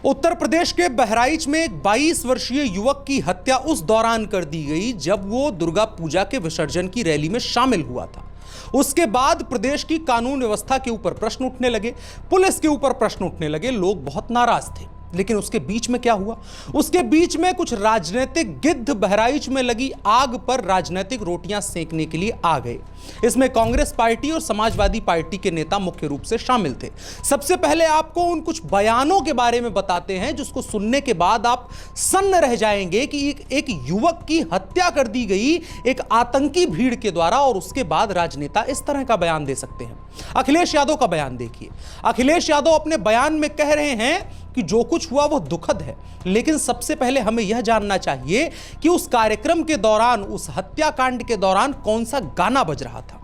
उत्तर प्रदेश के बहराइच में एक 22 वर्षीय युवक की हत्या उस दौरान कर दी गई जब वो दुर्गा पूजा के विसर्जन की रैली में शामिल हुआ था। उसके बाद प्रदेश की कानून व्यवस्था के ऊपर प्रश्न उठने लगे, पुलिस के ऊपर प्रश्न उठने लगे, लोग बहुत नाराज थे। लेकिन उसके बीच में क्या हुआ? उसके बीच में कुछ राजनीतिक गिद्ध बहराइच में लगी आग पर राजनीतिक रोटियां सेंकने के लिए आ गए। इसमें कांग्रेस पार्टी और समाजवादी पार्टी के नेता मुख्य रूप से शामिल थे। सबसे पहले आपको उन कुछ बयानों के बारे में बताते हैं जिसको सुनने के बाद आप सन्न रह जाएंगे कि एक युवक की हत्या कर दी गई एक आतंकी भीड़ के द्वारा, और उसके बाद राजनेता इस तरह का बयान दे सकते हैं। अखिलेश यादव का बयान देखिए। अखिलेश यादव अपने बयान में कह रहे हैं कि जो कुछ हुआ वो दुखद है, लेकिन सबसे पहले हमें यह जानना चाहिए कि उस कार्यक्रम के दौरान, उस हत्याकांड के दौरान कौन सा गाना बज रहा था।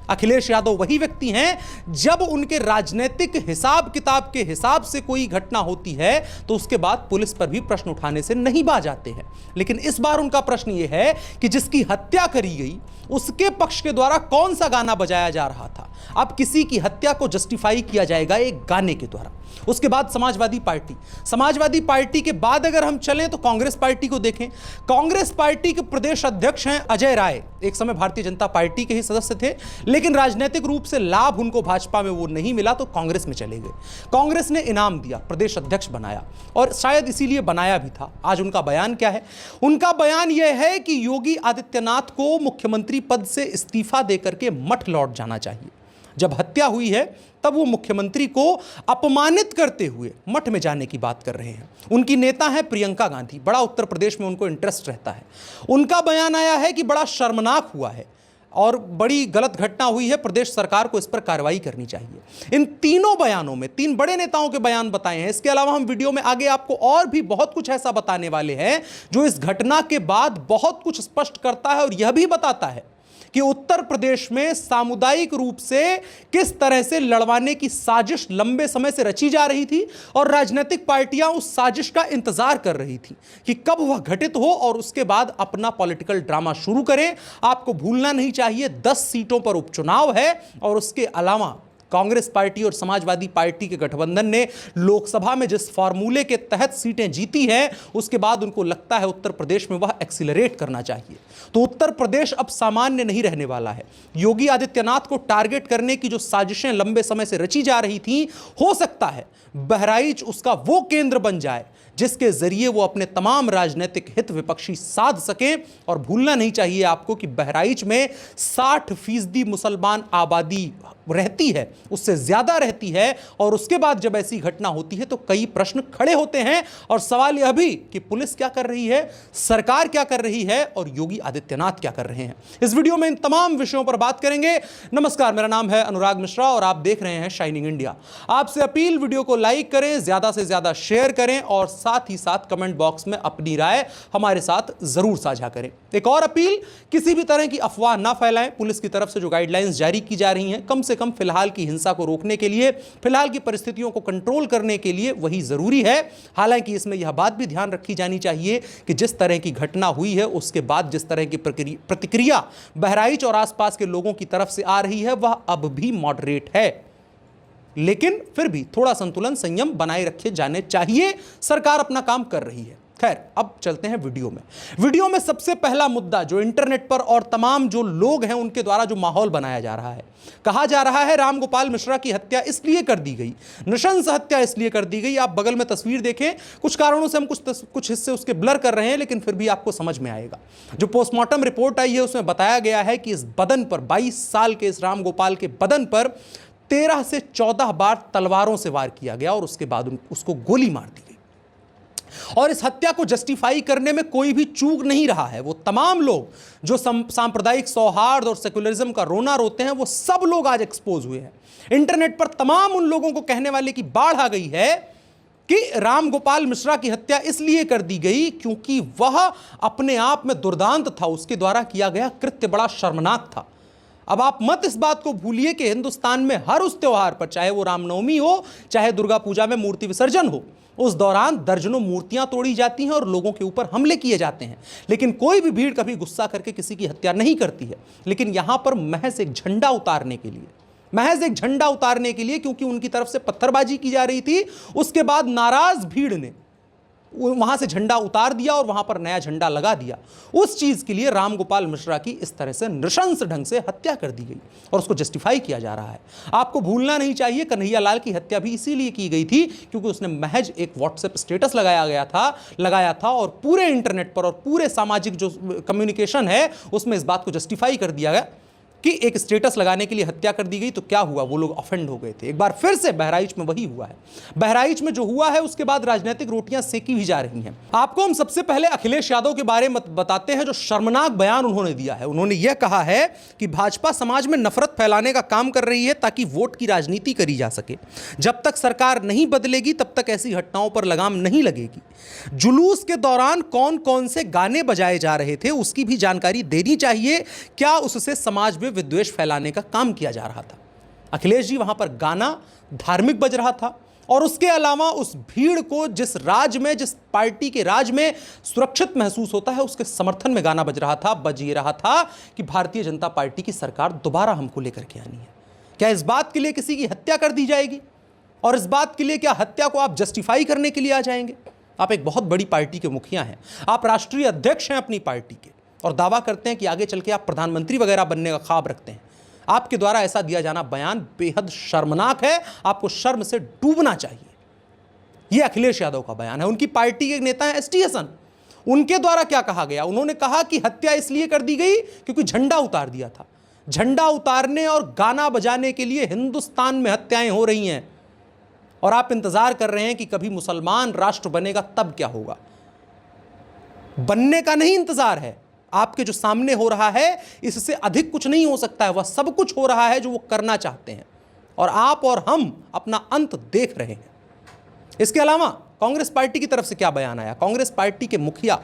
अखिलेश यादव वही व्यक्ति हैं जब उनके राजनीतिक हिसाब किताब के हिसाब से कोई घटना होती है तो उसके बाद पुलिस पर भी प्रश्न उठाने से नहीं बाज आते हैं। लेकिन इस बार उनका प्रश्न यह है कि जिसकी हत्या करी गई उसके पक्ष के द्वारा कौन सा गाना बजाया जा रहा था। अब किसी की हत्या को जस्टिफाई किया जाएगा एक गाने के द्वारा। उसके बाद समाजवादी पार्टी के बाद अगर हम चलें तो कांग्रेस पार्टी को देखें। कांग्रेस पार्टी के प्रदेश अध्यक्ष हैं अजय राय। एक समय भारतीय जनता पार्टी के ही सदस्य थे, लेकिन राजनीतिक रूप से लाभ उनको भाजपा में वो नहीं मिला तो कांग्रेस में चले गए। कांग्रेस ने इनाम दिया, प्रदेश अध्यक्ष बनाया, और शायद इसीलिए बनाया भी था। आज उनका बयान क्या है? उनका बयान यह है कि योगी आदित्यनाथ को मुख्यमंत्री पद से इस्तीफा देकर के मठ लौट जाना चाहिए। जब हत्या हुई है तब वो मुख्यमंत्री को अपमानित करते हुए मठ में जाने की बात कर रहे हैं। उनकी नेता है प्रियंका गांधी, बड़ा उत्तर प्रदेश में उनको इंटरेस्ट रहता है। उनका बयान आया है कि बड़ा शर्मनाक हुआ है और बड़ी गलत घटना हुई है, प्रदेश सरकार को इस पर कार्रवाई करनी चाहिए। इन तीनों बयानों में तीन बड़े नेताओं के बयान बताए हैं। इसके अलावा हम वीडियो में आगे आपको और भी बहुत कुछ ऐसा बताने वाले हैं जो इस घटना के बाद बहुत कुछ स्पष्ट करता है और यह भी बताता है कि उत्तर प्रदेश में सामुदायिक रूप से किस तरह से लड़वाने की साजिश लंबे समय से रची जा रही थी और राजनीतिक पार्टियां उस साजिश का इंतजार कर रही थी कि कब वह घटित हो और उसके बाद अपना पॉलिटिकल ड्रामा शुरू करें। आपको भूलना नहीं चाहिए 10 सीटों पर उपचुनाव है और उसके अलावा कांग्रेस पार्टी और समाजवादी पार्टी के गठबंधन ने लोकसभा में जिस फॉर्मूले के तहत सीटें जीती हैं, उसके बाद उनको लगता है उत्तर प्रदेश में वह एक्सीलरेट करना चाहिए। तो उत्तर प्रदेश अब सामान्य नहीं रहने वाला है। योगी आदित्यनाथ को टारगेट करने की जो साजिशें लंबे समय से रची जा रही थी, हो सकता है बहराइच उसका वो केंद्र बन जाए जिसके जरिए वो अपने तमाम राजनीतिक हित विपक्षी साध सकें। और भूलना नहीं चाहिए आपको कि बहराइच में 60% मुसलमान आबादी रहती है, उससे ज्यादा रहती है, और उसके बाद जब ऐसी घटना होती है तो कई प्रश्न खड़े होते हैं। और सवाल यह भी कि पुलिस क्या कर रही है, सरकार क्या कर रही है और योगी आदित्यनाथ क्या कर रहे हैं। इस वीडियो में इन तमाम विषयों पर बात करेंगे। नमस्कार, मेरा नाम है अनुराग मिश्रा और आप देख रहे हैं शाइनिंग इंडिया। आपसे अपील, वीडियो को लाइक करें, ज्यादा से ज्यादा शेयर करें और साथ ही साथ कमेंट बॉक्स में अपनी राय हमारे साथ जरूर साझा करें। एक और अपील, किसी भी तरह की अफवाह ना फैलाएं। पुलिस की तरफ से जो गाइडलाइंस जारी की जा रही हैं, कम से कम फिलहाल की हिंसा को रोकने के लिए, फिलहाल की परिस्थितियों को कंट्रोल करने के लिए वही जरूरी है। हालांकि इसमें यह बात भी ध्यान रखी जानी चाहिए कि जिस तरह की घटना हुई है उसके बाद जिस तरह की प्रतिक्रिया बहराइच और आसपास के लोगों की तरफ से आ रही है वह अब भी मॉडरेट है, लेकिन फिर भी थोड़ा संतुलन, संयम बनाए रखे जाने चाहिए। सरकार अपना काम कर रही है। खैर, अब चलते हैं वीडियो में सबसे पहला मुद्दा जो इंटरनेट पर और तमाम जो लोग हैं उनके द्वारा जो माहौल बनाया जा रहा है। कहा जा रहा है रामगोपाल मिश्रा की हत्या इसलिए कर दी गई, नृशंस हत्या इसलिए कर दी गई। आप बगल में तस्वीर देखें, कुछ कारणों से हम कुछ हिस्से उसके ब्लर कर रहे हैं, लेकिन फिर भी आपको समझ में आएगा। जो पोस्टमार्टम रिपोर्ट आई है उसमें बताया गया है कि इस बदन पर, 22 साल के इस रामगोपाल के बदन पर 13 से 14 बार तलवारों से वार किया गया और उसके बाद उसको गोली मार दी गई। और इस हत्या को जस्टिफाई करने में कोई भी चूक नहीं रहा है। वो तमाम लोग जो सांप्रदायिक सौहार्द और सेकुलरिज्म का रोना रोते हैं, वो सब लोग आज एक्सपोज हुए हैं। इंटरनेट पर तमाम उन लोगों को कहने वाले की बाढ़ आ गई है कि रामगोपाल मिश्रा की हत्या इसलिए कर दी गई क्योंकि वह अपने आप में दुर्दांत था, उसके द्वारा किया गया कृत्य बड़ा शर्मनाक था। अब आप मत इस बात को भूलिए कि हिंदुस्तान में हर उस त्योहार पर, चाहे वो रामनवमी हो, चाहे दुर्गा पूजा में मूर्ति विसर्जन हो, उस दौरान दर्जनों मूर्तियां तोड़ी जाती हैं और लोगों के ऊपर हमले किए जाते हैं। लेकिन कोई भी भीड़ कभी गुस्सा करके किसी की हत्या नहीं करती है। लेकिन यहां पर महज एक झंडा उतारने के लिए महज एक झंडा उतारने के लिए, क्योंकि उनकी तरफ से पत्थरबाजी की जा रही थी। उसके बाद नाराज भीड़ ने वहां से झंडा उतार दिया और वहां पर नया झंडा लगा दिया। उस चीज के लिए रामगोपाल मिश्रा की इस तरह से नृशंस ढंग से हत्या कर दी गई और उसको जस्टिफाई किया जा रहा है। आपको भूलना नहीं चाहिए, कन्हैया लाल की हत्या भी इसीलिए की गई थी क्योंकि उसने महज एक व्हाट्सएप स्टेटस लगाया था और पूरे इंटरनेट पर और पूरे सामाजिक जो कम्युनिकेशन है उसमें इस बात को जस्टिफाई कर दिया गया कि एक स्टेटस लगाने के लिए हत्या कर दी गई। तो क्या हुआ, वो लोग ऑफेंड हो गए थे। एक बार फिर से बहराइच में वही हुआ है। बहराइच में जो हुआ है उसके बाद राजनीतिक रोटियां सेकी भी जा रही हैं। आपको हम सबसे पहले अखिलेश यादव के बारे में बताते हैं, जो शर्मनाक बयान उन्होंने दिया है। उन्होंने यह कहा है कि भाजपा समाज में नफरत फैलाने का काम कर रही है ताकि वोट की राजनीति करी जा सके। जब तक सरकार नहीं बदलेगी तब तक ऐसी घटनाओं पर लगाम नहीं लगेगी। जुलूस के दौरान कौन कौन से गाने बजाए जा रहे थे उसकी भी जानकारी देनी चाहिए। क्या उससे समाज में विद्वेष फैलाने का काम किया जा रहा था? अखिलेश जी, वहां पर गाना धार्मिक बज रहा था और उसके अलावा उस भीड़ को जिस पार्टी के राज में सुरक्षित महसूस होता है उसके समर्थन में गाना बज ये रहा था कि भारतीय जनता पार्टी की सरकार दोबारा हमको लेकर के आनी है। क्या इस बात के लिए किसी की हत्या कर दी जाएगी? और इस बात के लिए क्या हत्या को आप जस्टिफाई करने के लिए आ जाएंगे? आप एक बहुत बड़ी पार्टी के मुखिया हैं, आप राष्ट्रीय अध्यक्ष हैं अपनी पार्टी के और दावा करते हैं कि आगे चल के आप प्रधानमंत्री वगैरह बनने का ख्वाब रखते हैं। आपके द्वारा ऐसा दिया जाना बयान बेहद शर्मनाक है। आपको शर्म से डूबना चाहिए। यह अखिलेश यादव का बयान है। उनकी पार्टी के नेता हैं एसटी हसन। उनके द्वारा क्या कहा गया? उन्होंने कहा कि हत्या इसलिए कर दी गई क्योंकि झंडा उतार दिया था। झंडा उतारने और गाना बजाने के लिए हिंदुस्तान में हत्याएं हो रही हैं और आप इंतजार कर रहे हैं कि कभी मुसलमान राष्ट्र बनेगा तब क्या होगा। बनने का नहीं इंतजार है। आपके जो सामने हो रहा है इससे अधिक कुछ नहीं हो सकता है। वह सब कुछ हो रहा है जो वो करना चाहते हैं और आप और हम अपना अंत देख रहे हैं। इसके अलावा कांग्रेस पार्टी की तरफ से क्या बयान आया? कांग्रेस पार्टी के मुखिया,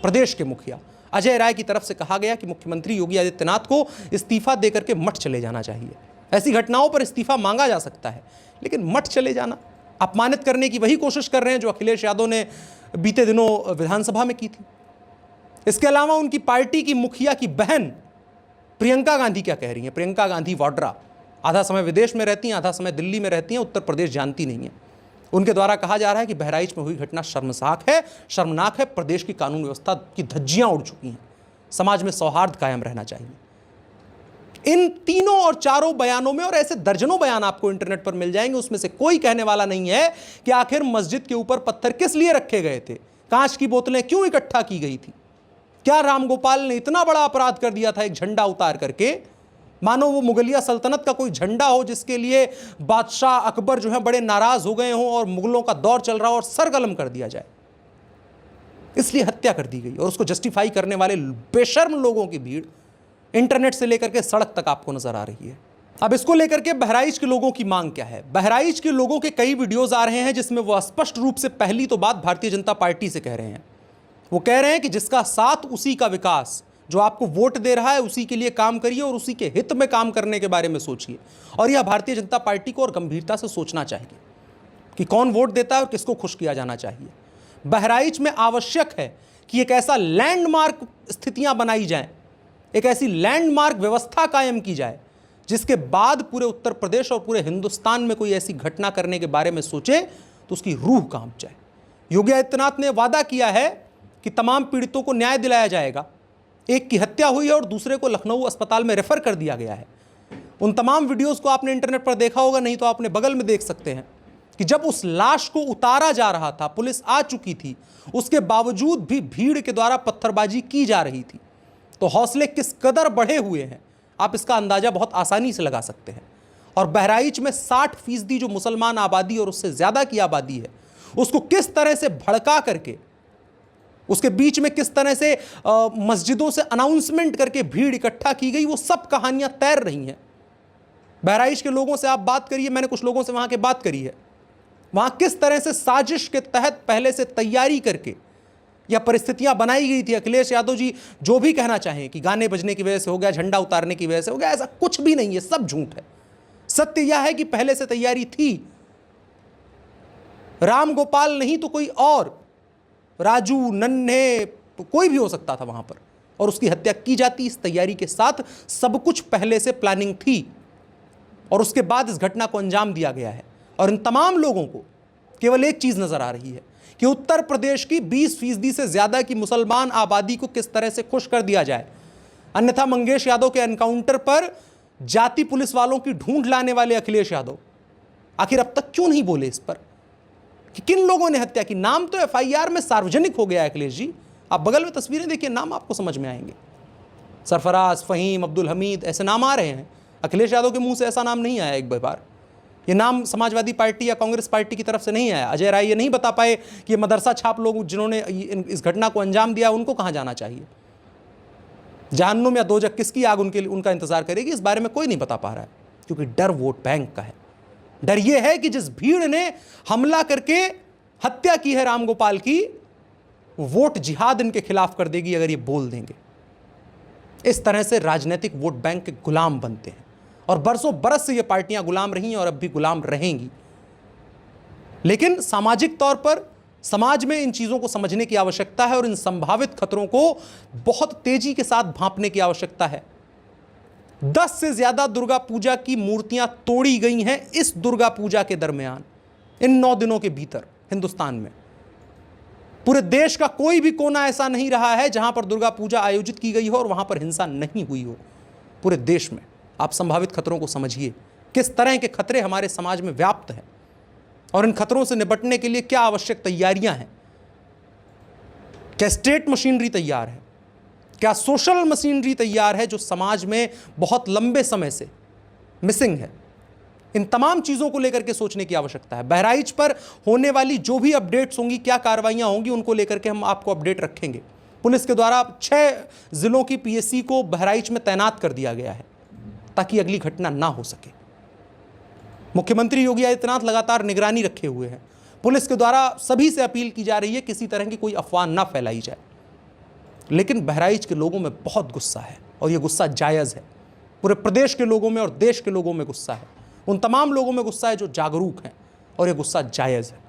प्रदेश के मुखिया अजय राय की तरफ से कहा गया कि मुख्यमंत्री योगी आदित्यनाथ को इस्तीफा देकर के मठ चले जाना चाहिए। ऐसी घटनाओं पर इस्तीफा मांगा जा सकता है, लेकिन मठ चले जाना, अपमानित करने की वही कोशिश कर रहे हैं जो अखिलेश यादव ने बीते दिनों विधानसभा में की थी। इसके अलावा उनकी पार्टी की मुखिया की बहन प्रियंका गांधी क्या कह रही हैं? प्रियंका गांधी वाड्रा आधा समय विदेश में रहती हैं, आधा समय दिल्ली में रहती हैं, उत्तर प्रदेश जानती नहीं है। उनके द्वारा कहा जा रहा है कि बहराइच में हुई घटना शर्मनाक है। प्रदेश की कानून व्यवस्था की धज्जियां उड़ चुकी हैं। समाज में सौहार्द कायम रहना चाहिए। इन तीनों और चारों बयानों में, और ऐसे दर्जनों बयान आपको इंटरनेट पर मिल जाएंगे, उसमें से कोई कहने वाला नहीं है कि आखिर मस्जिद के ऊपर पत्थर किस लिए रखे गए थे, कांच की बोतलें क्यों इकट्ठा की गई थी। क्या रामगोपाल ने इतना बड़ा अपराध कर दिया था एक झंडा उतार करके, मानो वो मुगलिया सल्तनत का कोई झंडा हो जिसके लिए बादशाह अकबर जो है बड़े नाराज हो गए हों और मुगलों का दौर चल रहा हो और सरकलम कर दिया जाए। इसलिए हत्या कर दी गई और उसको जस्टिफाई करने वाले बेशर्म लोगों की भीड़ इंटरनेट से लेकर के सड़क तक आपको नजर आ रही है। अब इसको लेकर के बहराइच के लोगों की मांग क्या है? बहराइच के लोगों के कई वीडियोज आ रहे हैं जिसमें वो स्पष्ट रूप से पहली तो बात भारतीय जनता पार्टी से कह रहे हैं। वो कह रहे हैं कि जिसका साथ उसी का विकास, जो आपको वोट दे रहा है उसी के लिए काम करिए और उसी के हित में काम करने के बारे में सोचिए। और यह भारतीय जनता पार्टी को और गंभीरता से सोचना चाहिए कि कौन वोट देता है और किसको खुश किया जाना चाहिए। बहराइच में आवश्यक है कि एक ऐसा लैंडमार्क स्थितियां बनाई जाएं, एक ऐसी लैंडमार्क व्यवस्था कायम की जाए जिसके बाद पूरे उत्तर प्रदेश और पूरे हिंदुस्तान में कोई ऐसी घटना करने के बारे में सोचे तो उसकी रूह कांप जाए। योगी आदित्यनाथ ने वादा किया है कि तमाम पीड़ितों को न्याय दिलाया जाएगा। एक की हत्या हुई है और दूसरे को लखनऊ अस्पताल में रेफर कर दिया गया है। उन तमाम वीडियोस को आपने इंटरनेट पर देखा होगा, नहीं तो आपने बगल में देख सकते हैं कि जब उस लाश को उतारा जा रहा था, पुलिस आ चुकी थी, उसके बावजूद भी भीड़ के द्वारा पत्थरबाजी की जा रही थी। तो हौसले किस कदर बढ़े हुए हैं आप इसका अंदाजा बहुत आसानी से लगा सकते हैं। और बहराइच में 60% जो मुसलमान आबादी और उससे ज्यादा की आबादी है, उसको किस तरह से भड़का करके, उसके बीच में किस तरह से मस्जिदों से अनाउंसमेंट करके भीड़ इकट्ठा की गई, वो सब कहानियां तैर रही हैं। बहराइच के लोगों से आप बात करिए, मैंने कुछ लोगों से वहां के बात करी है, वहां किस तरह से साजिश के तहत पहले से तैयारी करके यह परिस्थितियां बनाई गई थी। अखिलेश यादव जी जो भी कहना चाहें कि गाने बजने की वजह से हो गया, झंडा उतारने की वजह से हो गया, ऐसा कुछ भी नहीं है, सब झूठ है। सत्य यह है कि पहले से तैयारी थी। रामगोपाल नहीं तो कोई और, राजू, नन्हे, कोई भी हो सकता था वहां पर, और उसकी हत्या की जाती इस तैयारी के साथ। सब कुछ पहले से प्लानिंग थी। और उसके बाद इस घटना को अंजाम दिया गया है। और इन तमाम लोगों को केवल एक चीज नजर आ रही है कि उत्तर प्रदेश की 20% से ज्यादा की मुसलमान आबादी को किस तरह से खुश कर दिया जाए। अन्यथा मंगेश यादव के एनकाउंटर पर जाति पुलिस वालों की ढूंढ लाने वाले अखिलेश यादव आखिर अब तक क्यों नहीं बोले इस पर कि किन लोगों ने हत्या की। नाम तो एफआईआर में सार्वजनिक हो गया है अखिलेश जी, आप बगल में तस्वीरें देखिए, नाम आपको समझ में आएंगे। सरफराज, फहीम, अब्दुल हमीद, ऐसे नाम आ रहे हैं। अखिलेश यादव के मुंह से ऐसा नाम नहीं आया एक बार। ये नाम समाजवादी पार्टी या कांग्रेस पार्टी की तरफ से नहीं आया। अजय राय ये नहीं बता पाए कि ये मदरसा छाप लोग जिन्होंने इस घटना को अंजाम दिया उनको कहां जाना चाहिए। जहन्नुम या दोजख किसकी आग उनका इंतजार करेगी, इस बारे में कोई नहीं बता पा रहा है, क्योंकि डर वोट बैंक का है। डर यह है कि जिस भीड़ ने हमला करके हत्या की है रामगोपाल की, वोट जिहाद इनके खिलाफ कर देगी अगर ये बोल देंगे। इस तरह से राजनीतिक वोट बैंक के गुलाम बनते हैं और बरसों बरस से ये पार्टियां गुलाम रही और अब भी गुलाम रहेंगी। लेकिन सामाजिक तौर पर समाज में इन चीजों को समझने की आवश्यकता है और इन संभावित खतरों को बहुत तेजी के साथ भांपने की आवश्यकता है। 10 से ज्यादा दुर्गा पूजा की मूर्तियां तोड़ी गई हैं इस दुर्गा पूजा के दरमियान, इन 9 दिनों के भीतर हिंदुस्तान में। पूरे देश का कोई भी कोना ऐसा नहीं रहा है जहां पर दुर्गा पूजा आयोजित की गई हो और वहां पर हिंसा नहीं हुई हो। पूरे देश में आप संभावित खतरों को समझिए, किस तरह के खतरे हमारे समाज में व्याप्त हैं और इन खतरों से निपटने के लिए क्या आवश्यक तैयारियां हैं। क्या स्टेट मशीनरी तैयार है, क्या सोशल मशीनरी तैयार है जो समाज में बहुत लंबे समय से मिसिंग है। इन तमाम चीज़ों को लेकर के सोचने की आवश्यकता है। बहराइच पर होने वाली जो भी अपडेट्स होंगी, क्या कार्रवाइयां होंगी, उनको लेकर के हम आपको अपडेट रखेंगे। पुलिस के द्वारा 6 जिलों की पीएससी को बहराइच में तैनात कर दिया गया है ताकि अगली घटना ना हो सके। मुख्यमंत्री योगी आदित्यनाथ लगातार निगरानी रखे हुए हैं। पुलिस के द्वारा सभी से अपील की जा रही है किसी तरह की कोई अफवाह ना फैलाई जाए। लेकिन बहराइच के लोगों में बहुत गुस्सा है और यह गुस्सा जायज़ है। पूरे प्रदेश के लोगों में और देश के लोगों में गुस्सा है। उन तमाम लोगों में गुस्सा है जो जागरूक हैं और यह गुस्सा जायज़ है।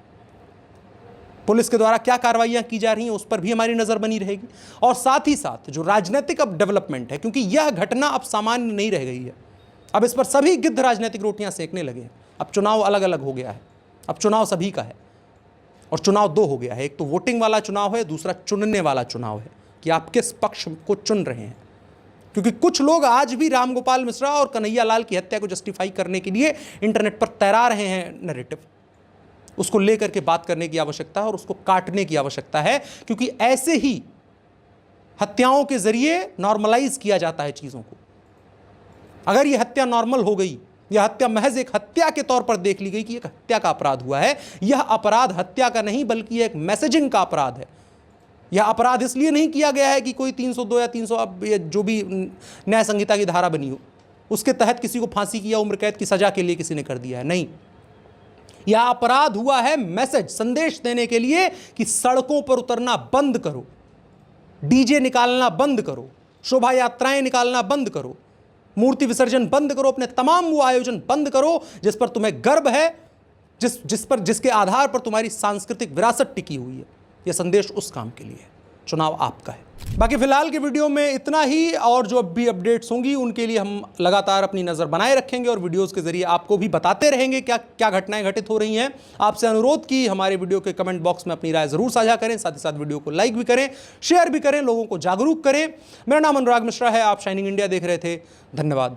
पुलिस के द्वारा क्या कार्रवाइयां की जा रही हैं उस पर भी हमारी नज़र बनी रहेगी। और साथ ही साथ जो राजनीतिक अब डेवलपमेंट है, क्योंकि यह घटना अब सामान्य नहीं रह गई है, अब इस पर सभी गिद्ध राजनीतिक रोटियां सेकने लगे हैं। अब चुनाव अलग अलग हो गया है, अब चुनाव सभी का है और चुनाव 2 हो गया है। एक तो वोटिंग वाला चुनाव है, दूसरा चुनने वाला चुनाव है कि आप किस पक्ष को चुन रहे हैं। क्योंकि कुछ लोग आज भी रामगोपाल मिश्रा और कन्हैया लाल की हत्या को जस्टिफाई करने के लिए इंटरनेट पर तैरा रहे हैं नैरेटिव। उसको लेकर के बात करने की आवश्यकता है और उसको काटने की आवश्यकता है, क्योंकि ऐसे ही हत्याओं के जरिए नॉर्मलाइज किया जाता है चीज़ों को। अगर यह हत्या नॉर्मल हो गई, यह हत्या महज एक हत्या के तौर पर देख ली गई कि एक हत्या का अपराध हुआ है, यह अपराध हत्या का नहीं बल्कि एक मैसेजिंग का अपराध है। यह अपराध इसलिए नहीं किया गया है कि कोई 302 या 300 अब जो भी न्याय संहिता की धारा बनी हो उसके तहत किसी को फांसी की या उम्र कैद की सजा के लिए किसी ने कर दिया है। नहीं, यह अपराध हुआ है मैसेज, संदेश देने के लिए कि सड़कों पर उतरना बंद करो, डीजे निकालना बंद करो, शोभा यात्राएं निकालना बंद करो, मूर्ति विसर्जन बंद करो, अपने तमाम वो आयोजन बंद करो जिस पर तुम्हें गर्व है, जिसके आधार पर तुम्हारी सांस्कृतिक विरासत टिकी हुई है। यह संदेश उस काम के लिए है। चुनाव आपका है। बाकी फिलहाल के वीडियो में इतना ही, और जो अब भी अपडेट्स होंगी उनके लिए हम लगातार अपनी नज़र बनाए रखेंगे और वीडियोस के जरिए आपको भी बताते रहेंगे क्या क्या घटनाएं घटित हो रही हैं। आपसे अनुरोध की हमारे वीडियो के कमेंट बॉक्स में अपनी राय जरूर साझा करें, साथ ही साथ वीडियो को लाइक भी करें, शेयर भी करें, लोगों को जागरूक करें। मेरा नाम अनुराग मिश्रा है, आप शाइनिंग इंडिया देख रहे थे। धन्यवाद।